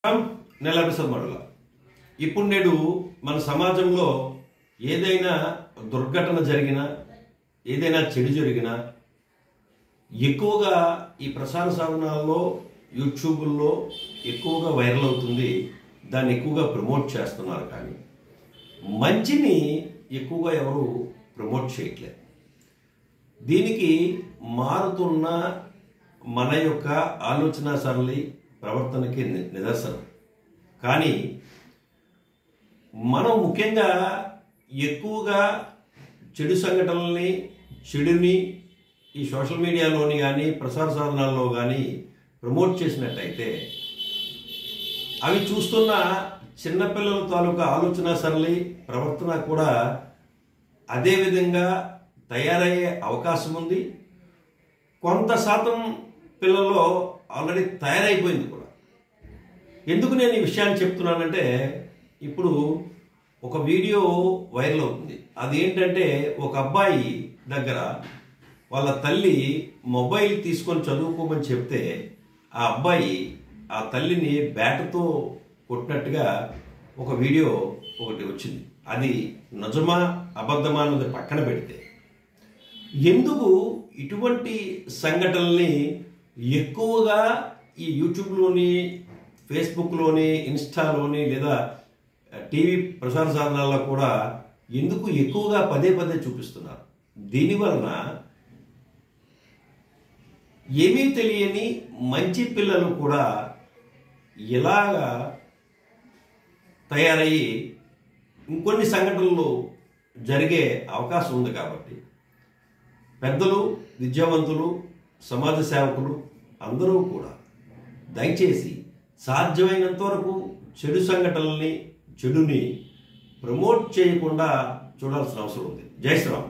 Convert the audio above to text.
నెల ఎపిసోడ్ మరల ఇప్పుడు నేడు మన సమాజంలో ఏదైనా దుర్ఘటన జరిగినా ఏదైనా చెడు జరిగినా ఎక్కువగా ఈ ప్రసార సాధనాల్లో యూట్యూబ్లో ఎక్కువగా వైరల్ అవుతుంది. దాన్ని ఎక్కువగా ప్రమోట్ చేస్తున్నారు, కానీ మంచిని ఎక్కువగా ఎవరు ప్రమోట్ చేయట్లేదు. దీనికి మారుతున్న మన యొక్క ఆలోచన సరళి ప్రవర్తనకి నిదర్శనం. కానీ మనం ముఖ్యంగా ఎక్కువగా చెడు సంఘటనల్ని చెడుని ఈ సోషల్ మీడియాలోని కానీ ప్రసార సాధనాల్లో కానీ ప్రమోట్ చేసినట్టయితే అవి చూస్తున్న చిన్నపిల్లల తాలూకా ఆలోచన సరళి ప్రవర్తన కూడా అదే విధంగా తయారయ్యే అవకాశం ఉంది. కొంత శాతం పిల్లల్లో ఆల్రెడీ తయారైపోయింది కూడా. ఎందుకు నేను ఈ విషయాన్ని చెప్తున్నానంటే, ఇప్పుడు ఒక వీడియో వైరల్ అవుతుంది. అదేంటంటే, ఒక అబ్బాయి దగ్గర వాళ్ళ తల్లి మొబైల్ తీసుకొని చదువుకోమని చెప్తే ఆ అబ్బాయి ఆ తల్లిని బ్యాట్తో కొట్టినట్టుగా ఒక వీడియో ఒకటి వచ్చింది. అది నిజమా అబద్ధమా అన్నది పక్కన పెడితే, ఎందుకు ఇటువంటి సంఘటనల్ని ఎక్కువగా ఈ యూట్యూబ్లోని, ఫేస్బుక్లోని, ఇన్స్టాలోని లేదా టీవీ ప్రసార సాధనాల్లో కూడా ఎందుకు ఎక్కువగా పదే పదే చూపిస్తున్నారు? దీనివలన ఏమీ తెలియని మంచి పిల్లలు కూడా ఇలాగా తయారయ్యి ఇంకొన్ని సంఘటనలు జరిగే అవకాశం ఉంది. కాబట్టి పెద్దలు, విద్యావంతులు, సమాజ సేవకులు అందరూ కూడా దయచేసి సాధ్యమైనంత వరకు చెడు సంఘటనల్ని, చెడుని ప్రమోట్ చేయకుండా చూడాల్సిన అవసరం ఉంది. జై శ్రీరామ్.